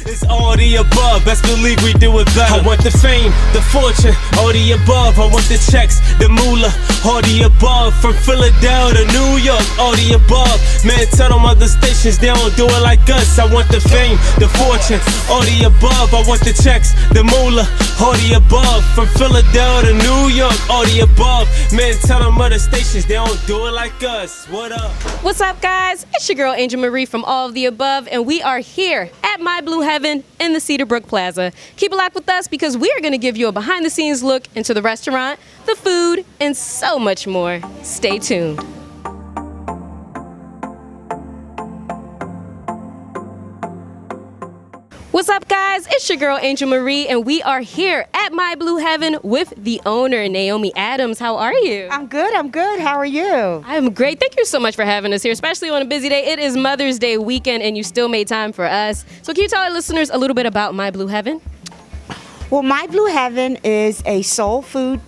It's all the above, best believe we do it better. I want the fame, the fortune, all the above. I want the checks, the moolah, all the above. From Philadelphia to New York, all the above. Man, tell them other stations they don't do it like us. I want the fame, the fortune, all the above. I want the checks, the moolah, all the above. From Philadelphia to New York, all the above. Man, tell them other stations they don't do it like us. What up? What's up, guys? It's your girl Angel Marie from All of the Above, and we are here at My Blue Heaven in the Cedarbrook Plaza. Keep it locked with us because we are going to give you a behind-the-scenes look into the restaurant, the food, and so much more. Stay tuned. What's up, guys? It's your girl Angel Marie, and we are here at My Blue Heaven with the owner, Naomi Adams. How are you? I'm good. How are you? I'm great. Thank you so much for having us here, especially on a busy day. It is Mother's Day weekend, and you still made time for us. So can you tell our listeners a little bit about My Blue Heaven? Well, My Blue Heaven is a soul food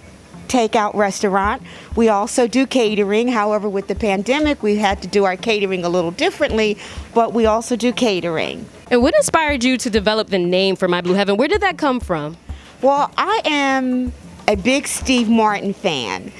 takeout restaurant. We also do catering. However, with the pandemic, we had to do our catering a little differently, but we also do catering. And what inspired you to develop the name for My Blue Heaven? Where did that come from? Well, I am a big Steve Martin fan,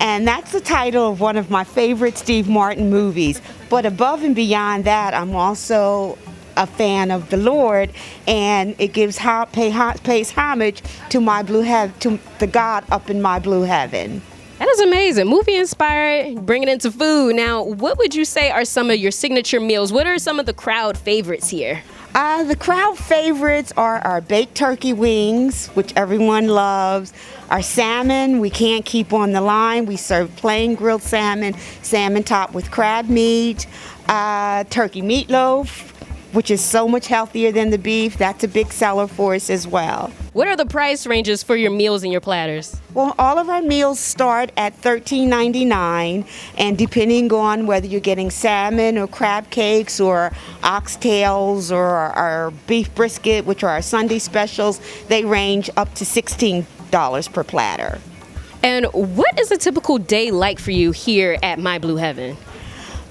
and that's the title of one of my favorite Steve Martin movies. But above and beyond that, I'm also a fan of the Lord, and it pays homage to My Blue Heaven, to the God up in My Blue Heaven. That is amazing. Movie inspired, bringing it into food. Now, what would you say are some of your signature meals? What are some of the crowd favorites here? The crowd favorites are our baked turkey wings, which everyone loves. Our salmon, we can't keep on the line. We serve plain grilled salmon, salmon topped with crab meat, turkey meatloaf, which is so much healthier than the beef. That's a big seller for us as well. What are the price ranges for your meals and your platters? Well, all of our meals start at $13.99, and depending on whether you're getting salmon or crab cakes or oxtails or our beef brisket, which are our Sunday specials, they range up to $16 per platter. And what is a typical day like for you here at My Blue Heaven?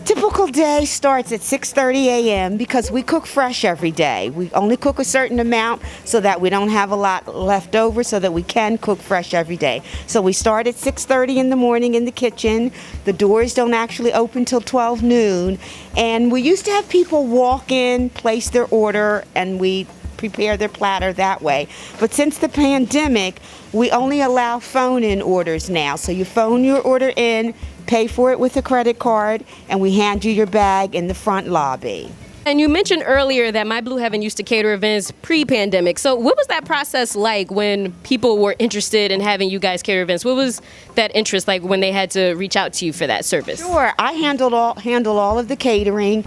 Typical day starts at 6:30 a.m. because we cook fresh every day. We only cook a certain amount so that we don't have a lot left over, so that we can cook fresh every day. So we start at 6:30 in the morning in the kitchen. The doors don't actually open till 12 noon. And we used to have people walk in, place their order, and we prepare their platter that way. But since the pandemic, we only allow phone-in orders now. So you phone your order in, pay for it with a credit card, and we hand you your bag in the front lobby. And you mentioned earlier that My Blue Heaven used to cater events pre-pandemic. So what was that process like when people were interested in having you guys cater events? What was that interest like when they had to reach out to you for that service? Sure, I handle all of the catering.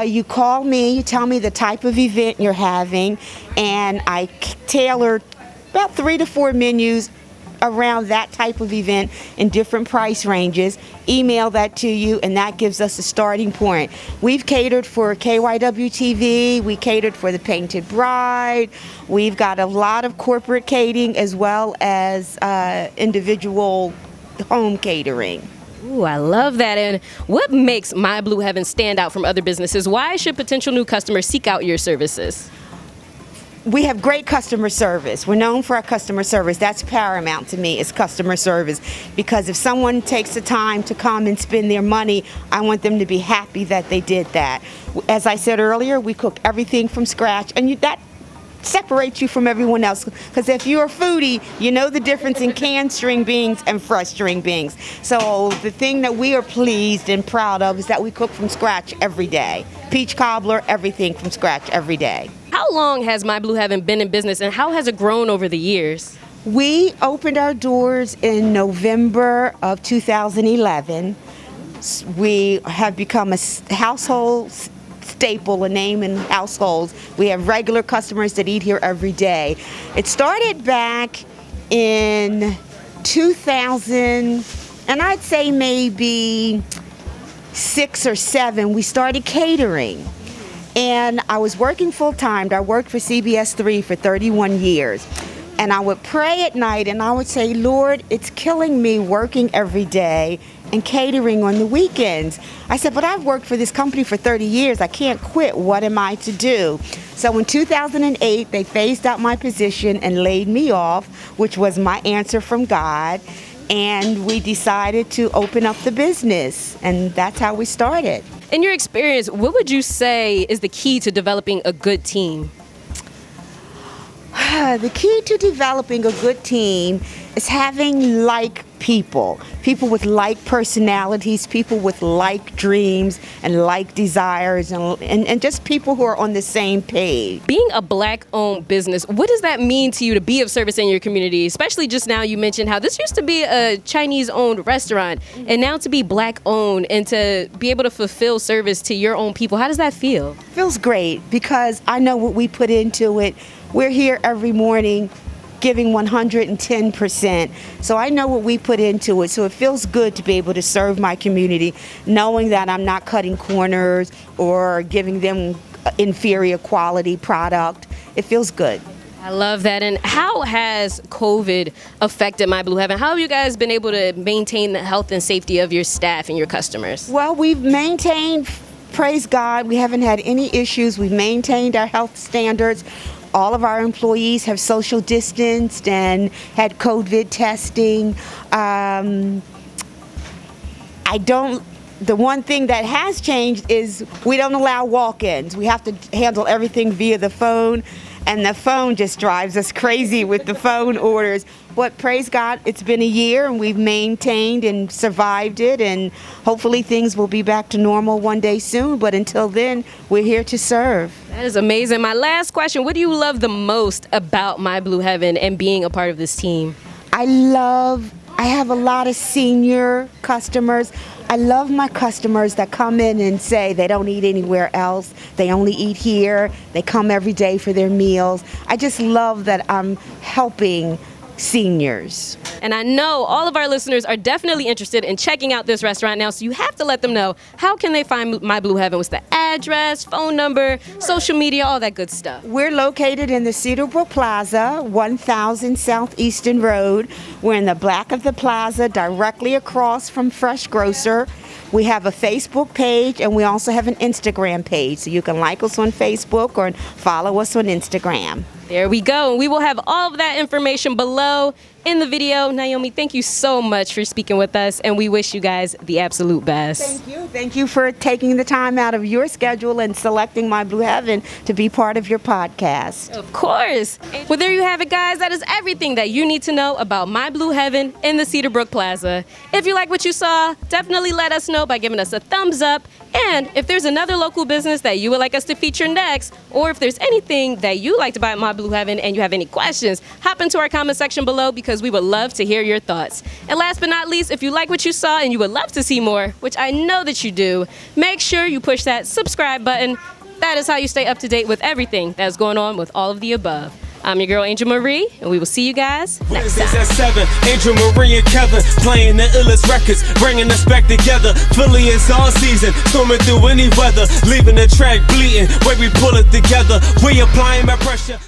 You call me, you tell me the type of event you're having, and I tailor about 3 to 4 menus around that type of event in different price ranges, email that to you, and that gives us a starting point. We've catered for KYW-TV, we catered for the Painted Bride, we've got a lot of corporate catering as well as individual home catering. Ooh, I love that. And what makes My Blue Heaven stand out from other businesses? Why should potential new customers seek out your services? We have great customer service. We're known for our customer service. That's paramount to me, is customer service. Because if someone takes the time to come and spend their money, I want them to be happy that they did that. As I said earlier, we cook everything from scratch, and that separates you from everyone else. Because if you're a foodie, you know the difference in canned string beans and fresh string beans. So the thing that we are pleased and proud of is that we cook from scratch every day. Peach cobbler, everything from scratch every day. How long has My Blue Heaven been in business, and how has it grown over the years? We opened our doors in November of 2011. We have become a household staple, a name in households. We have regular customers that eat here every day. It started back in 2000, and I'd say maybe 6 or 7, we started catering. And I was working full-time. I worked for CBS 3 for 31 years. And I would pray at night and I would say, Lord, it's killing me working every day and catering on the weekends. I said, but I've worked for this company for 30 years. I can't quit. What am I to do? So in 2008, they phased out my position and laid me off, which was my answer from God. And we decided to open up the business, and that's how we started. In your experience, what would you say is the key to developing a good team? The key to developing a good team is having like people with like personalities, people with like dreams and like desires, and just people who are on the same page. Being a Black-owned business, what does that mean to you to be of service in your community? Especially just now you mentioned how this used to be a Chinese-owned restaurant, and now to be Black-owned and to be able to fulfill service to your own people. How does that feel? Feels great because I know what we put into it. We're here every morning giving 110%. So I know what we put into it. So it feels good to be able to serve my community, knowing that I'm not cutting corners or giving them inferior quality product. It feels good. I love that. And how has COVID affected My Blue Heaven? How have you guys been able to maintain the health and safety of your staff and your customers? Well, we've maintained, praise God, we haven't had any issues. We've maintained our health standards. All of our employees have social distanced and had COVID testing. The one thing that has changed is we don't allow walk-ins. We have to handle everything via the phone, and the phone just drives us crazy with the phone orders. But praise God, it's been a year and we've maintained and survived it, and hopefully things will be back to normal one day soon. But until then, we're here to serve. That is amazing. My last question, what do you love the most about My Blue Heaven and being a part of this team? I have a lot of senior customers. I love my customers that come in and say they don't eat anywhere else. They only eat here. They come every day for their meals. I just love that I'm helping seniors. And I know all of our listeners are definitely interested in checking out this restaurant now, so you have to let them know, how can they find My Blue Heaven? What's the address, phone number, social media, all that good stuff? We're located in the Cedarbrook Plaza, 1000 Southeastern Road. We're in the back of the plaza, directly across from Fresh Grocer. We have a Facebook page, and we also have an Instagram page, so you can like us on Facebook or follow us on Instagram. There we go. And we will have all of that information below in the video. Naomi, thank you so much for speaking with us, and we wish you guys the absolute best. Thank you. Thank you for taking the time out of your schedule and selecting My Blue Heaven to be part of your podcast. Of course. Well, there you have it, guys. That is everything that you need to know about My Blue Heaven in the Cedarbrook Plaza. If you like what you saw, definitely let us know by giving us a thumbs up. And if there's another local business that you would like us to feature next, or if there's anything that you liked about My Blue Heaven and you have any questions, hop into our comment section below, because we would love to hear your thoughts. And last but not least, if you like what you saw and you would love to see more, which I know that you do, make sure you push that subscribe button. That is how you stay up to date with everything that's going on with all of the above. I'm your girl, Angel Marie, and we will see you guys next time. Wednesdays at 7, Angel Marie and Kevin playing the illest records, bringing us back together. Philly is all season, storming through any weather, leaving the track bleeding. When we pull it together, we applying my pressure.